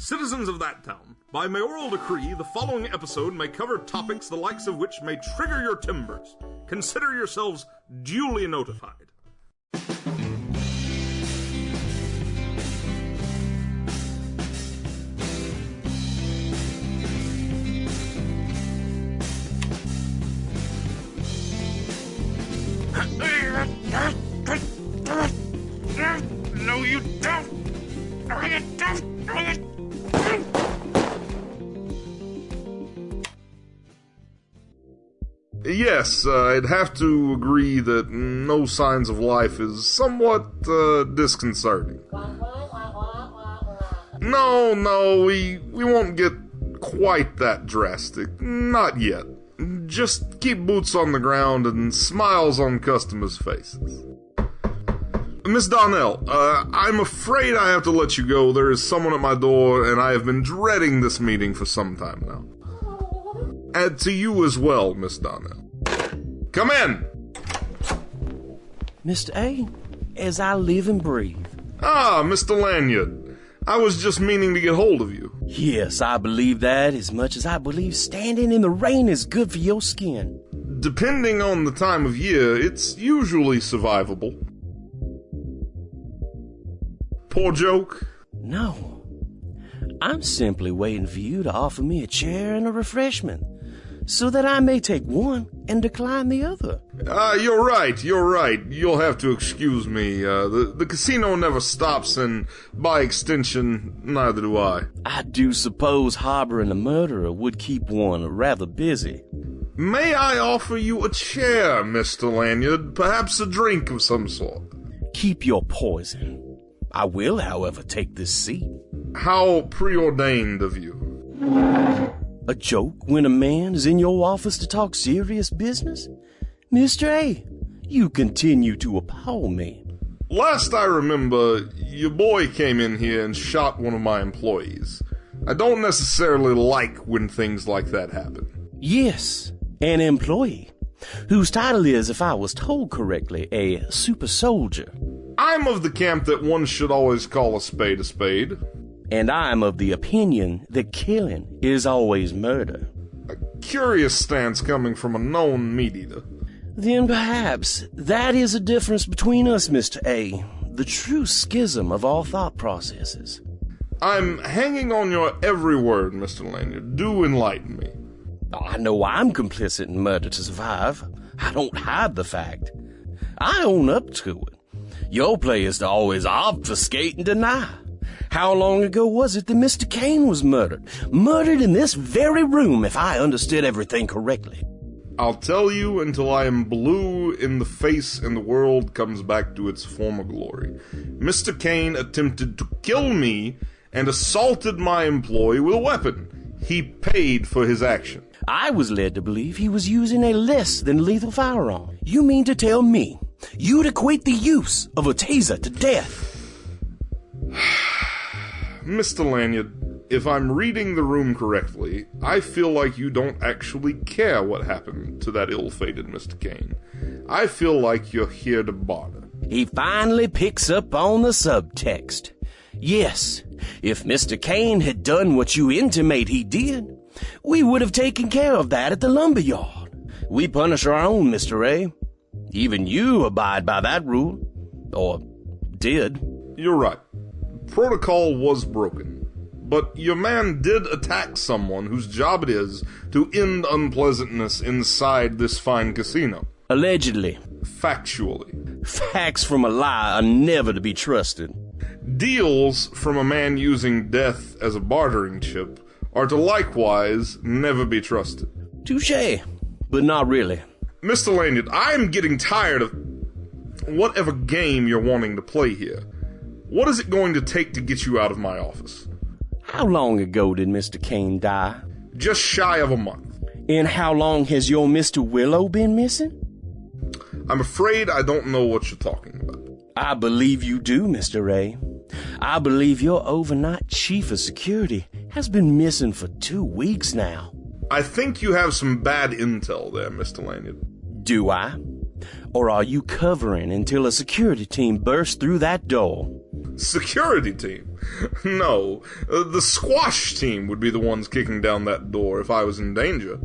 Citizens of that town, by mayoral decree, the following episode may cover topics the likes of which may trigger your timbers. Consider yourselves duly notified. No, you don't! No, you don't! No, you don't! Yes, I'd have to agree that no signs of life is somewhat disconcerting. No, we won't get quite that drastic. Not yet. Just keep boots on the ground and smiles on customers' faces. Miss Donnell, I'm afraid I have to let you go. There is someone at my door, and I have been dreading this meeting for some time now. And to you as well, Miss Donnell. Come in! Mr. A, as I live and breathe. Ah, Mr. Lanyard. I was just meaning to get hold of you. Yes, I believe that as much as I believe standing in the rain is good for your skin. Depending on the time of year, it's usually survivable. Poor joke? No. I'm simply waiting for you to offer me a chair and a refreshment, so that I may take one and decline the other. You're right. You'll have to excuse me. The casino never stops, and by extension, neither do I. I do suppose harboring a murderer would keep one rather busy. May I offer you a chair, Mr. Lanyard? Perhaps a drink of some sort? Keep your poison. I will, however, take this seat. How preordained of you. A joke when a man is in your office to talk serious business? Mr. A, you continue to appall me. Last I remember, your boy came in here and shot one of my employees. I don't necessarily like when things like that happen. Yes, an employee, whose title is, if I was told correctly, a super soldier. I'm of the camp that one should always call a spade a spade. And I'm of the opinion that killing is always murder. A curious stance coming from a known meat-eater. Then perhaps that is a difference between us, Mr. A, the true schism of all thought processes. I'm hanging on your every word, Mr. Lanyard. Do enlighten me. I know I'm complicit in murder to survive. I don't hide the fact. I own up to it. Your play is to always obfuscate and deny. How long ago was it that Mr. Kane was murdered? Murdered in this very room, if I understood everything correctly. I'll tell you until I am blue in the face and the world comes back to its former glory. Mr. Kane attempted to kill me and assaulted my employee with a weapon. He paid for his action. I was led to believe he was using a less than lethal firearm. You mean to tell me you'd equate the use of a taser to death? Mr. Lanyard, if I'm reading the room correctly, I feel like you don't actually care what happened to that ill-fated Mr. Kane. I feel like you're here to barter. He finally picks up on the subtext. Yes, if Mr. Kane had done what you intimate he did, we would have taken care of that at the lumberyard. We punish our own, Mr. A. Even you abide by that rule. Or did. You're right. Protocol was broken. But your man did attack someone whose job it is to end unpleasantness inside this fine casino. Allegedly. Factually. Facts from a lie are never to be trusted. Deals from a man using death as a bartering chip are to likewise never be trusted. Touché, but not really. Mr. Lanyard, I am getting tired of whatever game you're wanting to play here. What is it going to take to get you out of my office? How long ago did Mr. Kane die? Just shy of a month. And how long has your Mr. Willow been missing? I'm afraid I don't know what you're talking about. I believe you do, Mr. A. I believe your overnight chief of security has been missing for 2 weeks now. I think you have some bad intel there, Mr. Lanyard. Do I? Or are you covering until a security team bursts through that door? Security team? No, the squash team would be the ones kicking down that door if I was in danger.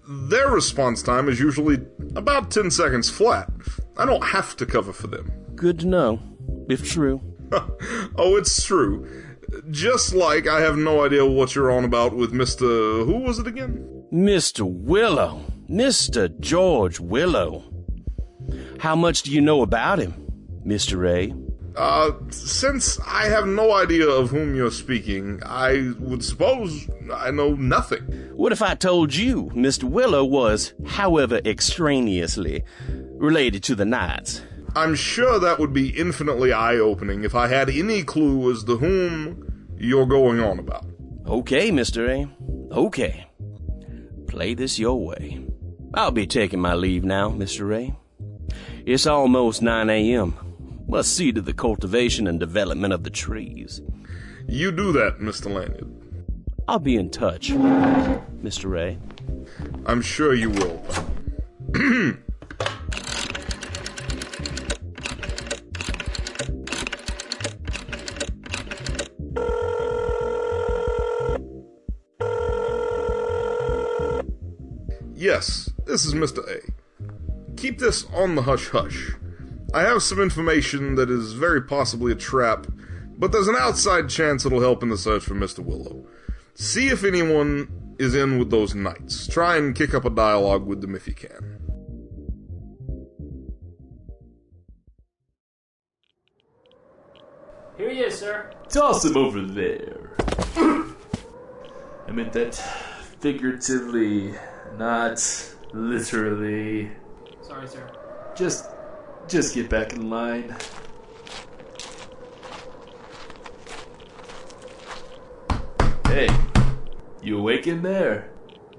Their response time is usually about 10 seconds flat. I don't have to cover for them. Good to know, if true. Oh, it's true. Just like I have no idea what you're on about with Mr. Who was it again? Mr. Willow. Mr. George Willow. How much do you know about him, Mr. A? Since I have no idea of whom you're speaking, I would suppose I know nothing. What if I told you Mr. Willow was, however extraneously, related to the Knights? I'm sure that would be infinitely eye-opening if I had any clue as to whom you're going on about. Okay, Mr. A. Okay. Play this your way. I'll be taking my leave now, Mr. A. It's almost 9 a.m. Must see to the cultivation and development of the trees. You do that, Mr. Lanyard. I'll be in touch, Mr. A. I'm sure you will. Yes, this is Mr. A. Keep this on the hush-hush. I have some information that is very possibly a trap, but there's an outside chance it'll help in the search for Mr. Willow. See if anyone is in with those knights. Try and kick up a dialogue with them if you can. Here he is, sir. Toss him over there. I meant that figuratively, not literally. Sorry, sir. Just get back in line. Hey, you awake in there?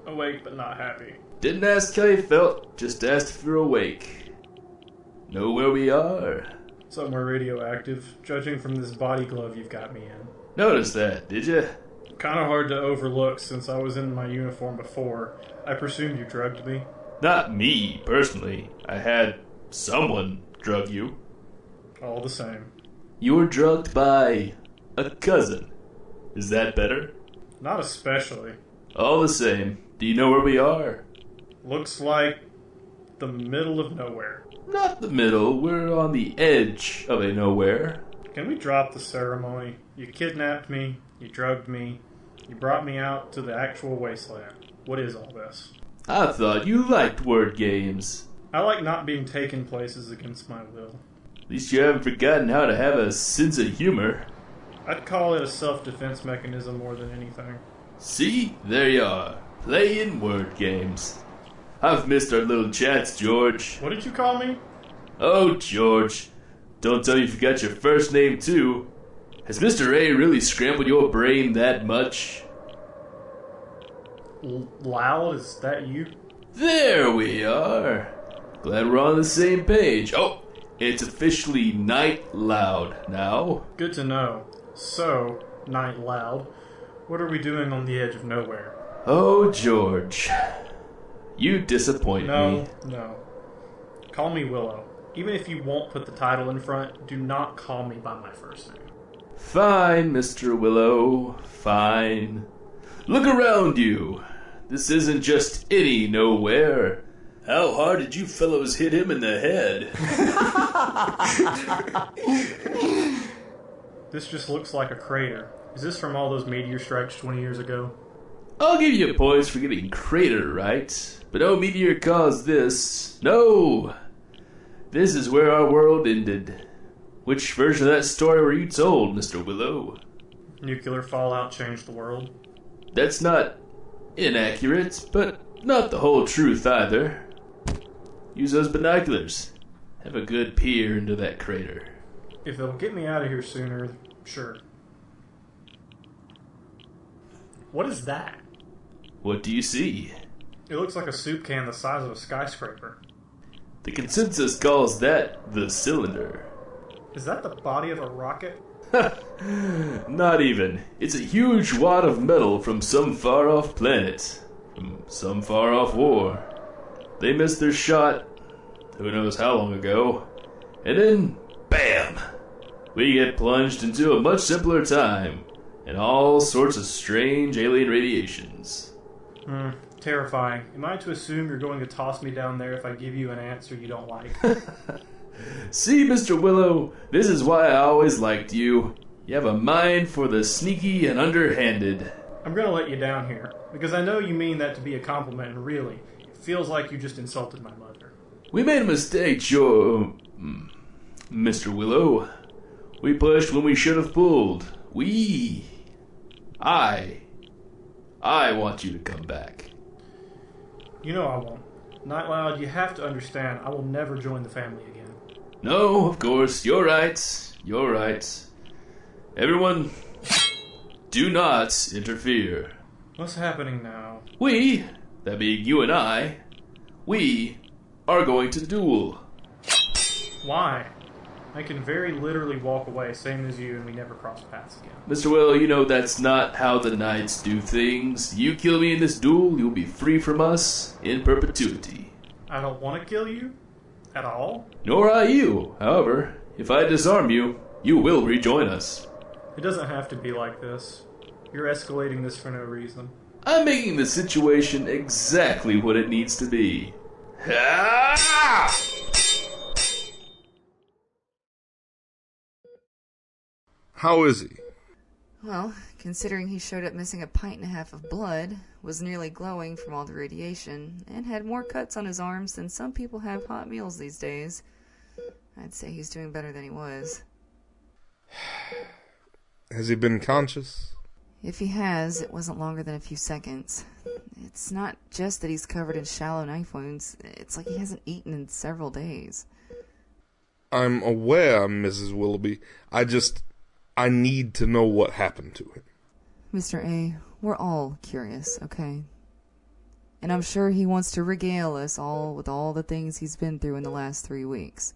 Awake but not happy. Didn't ask how you felt, just asked if you're awake. Know where we are? Somewhere radioactive, judging from this body glove you've got me in. Noticed that, did you? Kind of hard to overlook since I was in my uniform before. I presume you drugged me. Not me, personally. I had someone drug you. All the same. You were drugged by a cousin. Is that better? Not especially. All the same, do you know where we are? Looks like the middle of nowhere. Not the middle, we're on the edge of a nowhere. Can we drop the ceremony? You kidnapped me, you drugged me, you brought me out to the actual wasteland. What is all this? I thought you liked word games. I like not being taken places against my will. At least you haven't forgotten how to have a sense of humor. I'd call it a self-defense mechanism more than anything. See? There you are. Playing word games. I've missed our little chats, George. What did you call me? Oh, George. Don't tell me you forgot your first name, too. Has Mr. A really scrambled your brain that much? Loud, is that you? There we are. Glad we're on the same page. Oh, it's officially Night Loud now. Good to know. So, Night Loud, what are we doing on the edge of nowhere? Oh, George. You disappoint me. No. Call me Willow. Even if you won't put the title in front, do not call me by my first name. Fine, Mr. Willow. Fine. Look around you. This isn't just any nowhere. How hard did you fellows hit him in the head? This just looks like a crater. Is this from all those meteor strikes 20 years ago? I'll give you points for getting crater right, but no meteor caused this. No! This is where our world ended. Which version of that story were you told, Mr. Willow? Nuclear fallout changed the world. That's not inaccurate, but not the whole truth either. Use those binoculars. Have a good peer into that crater. If it'll get me out of here sooner, sure. What is that? What do you see? It looks like a soup can the size of a skyscraper. The consensus calls that the cylinder. Is that the body of a rocket? Not even. It's a huge wad of metal from some far-off planet. From some far-off war. They missed their shot, who knows how long ago, and then, bam! we get plunged into a much simpler time and all sorts of strange alien radiations. Terrifying. Am I to assume you're going to toss me down there if I give you an answer you don't like? See, Mr. Willow, this is why I always liked you. You have a mind for the sneaky and underhanded. I'm going to let you down here, because I know you mean that to be a compliment, and really, it feels like you just insulted my mother. We made a mistake, Mr. Willow. We pushed when we should have pulled. I want you to come back. You know I won't. Night Loud, you have to understand, I will never join the family again. No, of course, you're right. You're right. Everyone, do not interfere. What's happening now? We, that being you and I, we are going to duel. Why? I can very literally walk away, same as you, and we never cross paths again. Mr. Willow, you know that's not how the knights do things. You kill me in this duel, you'll be free from us in perpetuity. I don't want to kill you? At all? Nor I you. However, if I disarm you, you will rejoin us. It doesn't have to be like this. You're escalating this for no reason. I'm making the situation exactly what it needs to be. Ah! How is he? Well, considering he showed up missing a pint and a half of blood, was nearly glowing from all the radiation, and had more cuts on his arms than some people have hot meals these days, I'd say he's doing better than he was. Has he been conscious? If he has, it wasn't longer than a few seconds. It's not just that he's covered in shallow knife wounds, it's like he hasn't eaten in several days. I'm aware, Mrs. Willoughby. I need to know what happened to him. Mr. A, we're all curious, okay? And I'm sure he wants to regale us all with all the things he's been through in the last 3 weeks.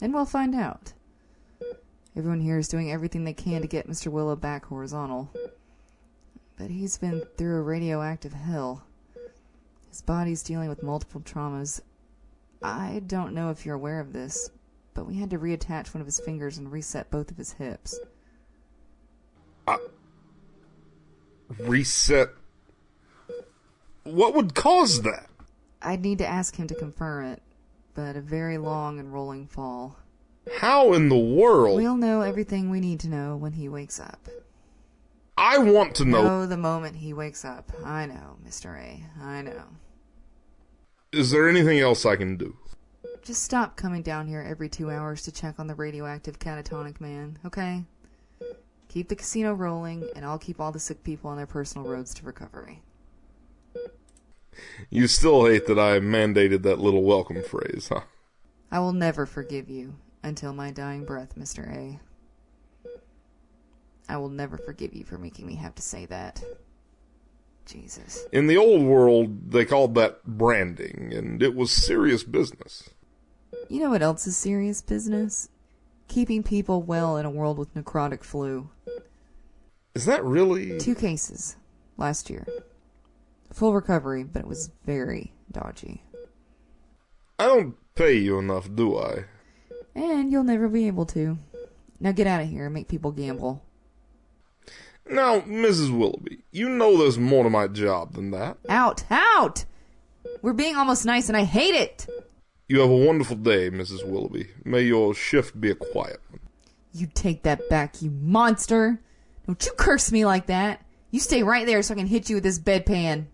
And we'll find out. Everyone here is doing everything they can to get Mr. Willow back horizontal. But he's been through a radioactive hell. His body's dealing with multiple traumas. I don't know if you're aware of this, but we had to reattach one of his fingers and reset both of his hips. Reset? What would cause that? I'd need to ask him to confirm it, but a very long and rolling fall. How in the world? We'll know everything we need to know when he wakes up. I want to know. No, the moment he wakes up. I know, Mr. A. I know. Is there anything else I can do? Just stop coming down here every 2 hours to check on the radioactive catatonic man, okay? Keep the casino rolling, and I'll keep all the sick people on their personal roads to recovery. You still hate that I mandated that little welcome phrase, huh? I will never forgive you until my dying breath, Mr. A. I will never forgive you for making me have to say that. Jesus. In the old world, they called that branding, and it was serious business. You know what else is serious business? Keeping people well in a world with necrotic flu. Is that really... 2 cases last year. Full recovery, but it was very dodgy. I don't pay you enough, do I? And you'll never be able to. Now get out of here and make people gamble. Now, Mrs. Willoughby, you know there's more to my job than that. Out! Out! We're being almost nice and I hate it! You have a wonderful day, Mrs. Willoughby. May your shift be a quiet one. You take that back, you monster! Don't you curse me like that! You stay right there so I can hit you with this bedpan.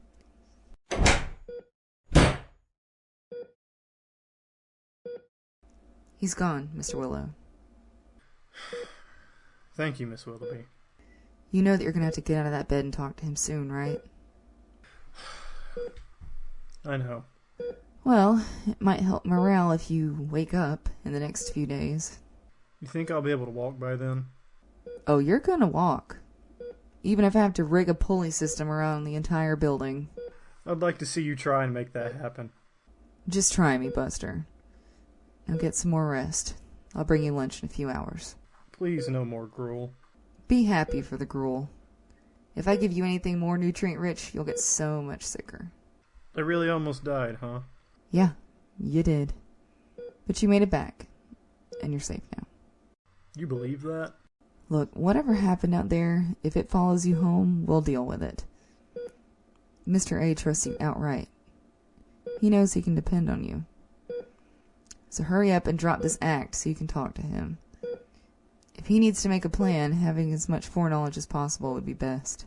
He's gone, Mr. Willow. Thank you, Miss Willoughby. You know that you're going to have to get out of that bed and talk to him soon, right? I know. Well, it might help morale if you wake up in the next few days. You think I'll be able to walk by then? Oh, you're going to walk. Even if I have to rig a pulley system around the entire building. I'd like to see you try and make that happen. Just try me, Buster. Now get some more rest. I'll bring you lunch in a few hours. Please, no more gruel. Be happy for the gruel. If I give you anything more nutrient-rich, you'll get so much sicker. I really almost died, huh? Yeah, you did. But you made it back. And you're safe now. You believe that? Look, whatever happened out there, if it follows you home, we'll deal with it. Mr. A trusts you outright. He knows he can depend on you. So hurry up and drop this act so you can talk to him. If he needs to make a plan, having as much foreknowledge as possible would be best.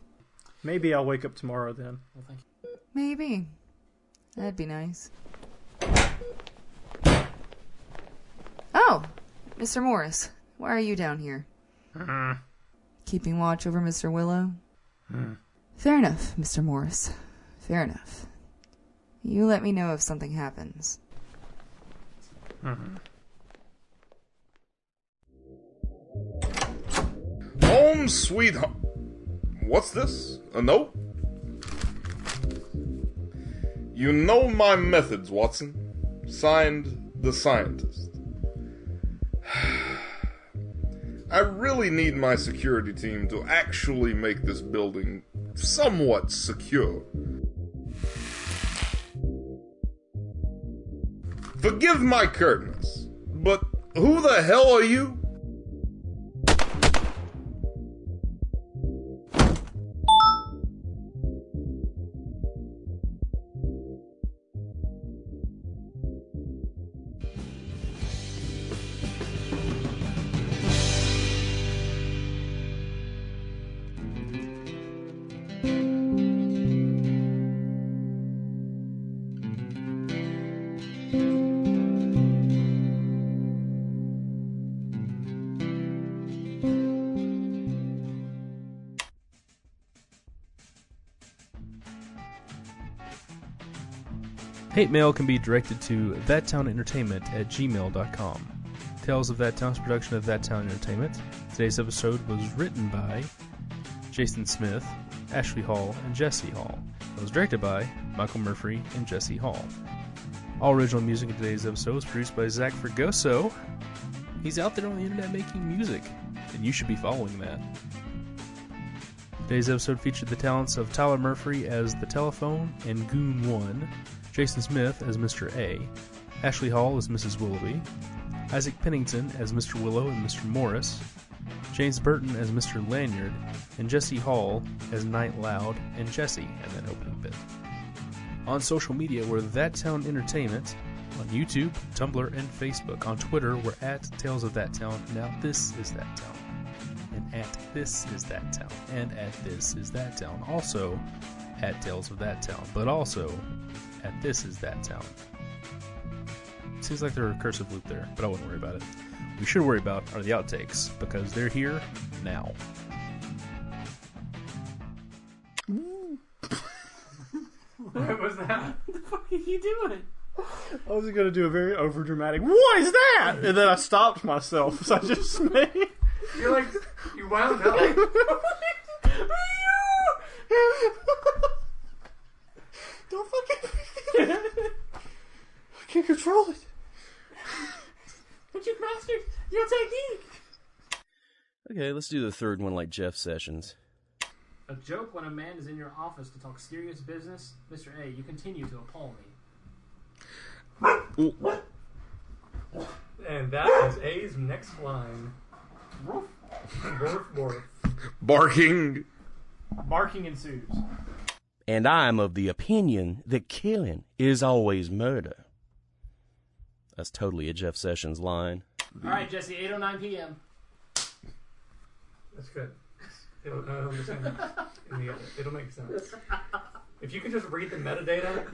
Maybe I'll wake up tomorrow then. Well, thank you. Maybe. That'd be nice. Oh! Mr. Morris, why are you down here? Keeping watch over Mr. Willow? Fair enough, Mr. Morris. Fair enough. You let me know if something happens. Home sweet home. What's this? A note? You know my methods, Watson. Signed, The Scientist. I really need my security team to actually make this building somewhat secure. Forgive my curtness, but who the hell are you? Hate mail can be directed to thattownentertainment@gmail.com. Tales of That Town's production of That Town Entertainment. Today's episode was written by Jason Smith, Ashley Hall, and Jesse Hall. It was directed by Michael Murphy and Jesse Hall. All original music in today's episode was produced by Zach Fergoso. He's out there on the internet making music, and you should be following that. Today's episode featured the talents of Tyler Murphy as the Telephone and Goon 1, Jason Smith as Mr. A, Ashley Hall as Mrs. Willoughby, Isaac Pennington as Mr. Willow and Mr. Morris, James Burton as Mr. Lanyard, and Jesse Hall as Night Loud and Jesse, and then opening bit. On social media, we're That Town Entertainment. On YouTube, Tumblr, and Facebook. On Twitter, we're at Tales of That Town. Now this is That Town. And at This is That Town. And at This is That Town. Also at Tales of That Town. But also at This is That Town. Seems like there's a recursive loop there, but I wouldn't worry about it. What we should worry about are the outtakes, because they're here now. What was that? What the fuck are you doing? I was going to do a very overdramatic, what is that? And then I stopped myself, so I just made... You're like, you wound up like... Don't fucking... I can't control it. But you mastered your technique. Okay, let's do the third one like Jeff Sessions. A joke when a man is in your office to talk serious business. Mr. A, you continue to appall me. And that is A's next line. Borf. Barking. Barking ensues. And I'm of the opinion that killing is always murder. That's totally a Jeff Sessions line. Alright, Jesse, 8:09 p.m. That's good. It'll make sense. If you can just read the metadata.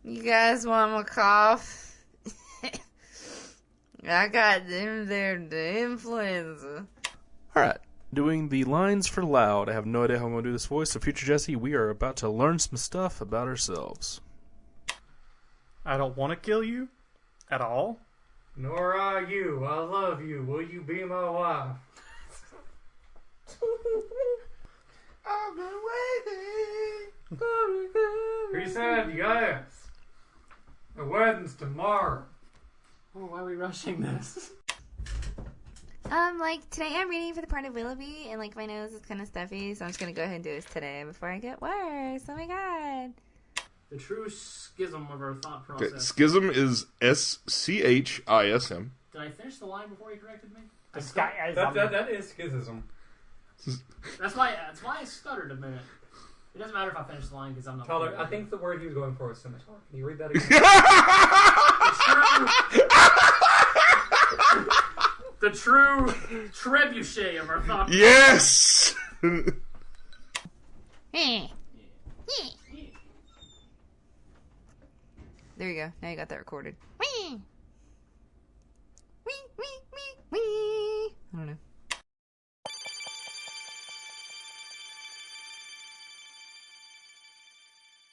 You guys want my cough? I got them there, the influenza. Alright, doing the lines for loud. I have no idea how I'm going to do this voice, so future Jesse, we are about to learn some stuff about ourselves. I don't want to kill you at all. Nor are you. I love you. Will you be my wife? I've been waiting. He said yes. The wedding's tomorrow. Oh, why are we rushing this? Like, today I'm reading for the part of Willoughby, and, like, my nose is kind of stuffy, so I'm just gonna go ahead and do this today before I get worse. Oh my god. The true schism of our thought Okay, process. schism is SCHISM. Did I finish the line before you corrected me? That is schism. That's why I stuttered a minute. It doesn't matter if I finish the line because I'm not. Tyler, I think the word he was going for was scimitar. Can you read that again? The true trebuchet of our thought. Yes! There you go. Now you got that recorded.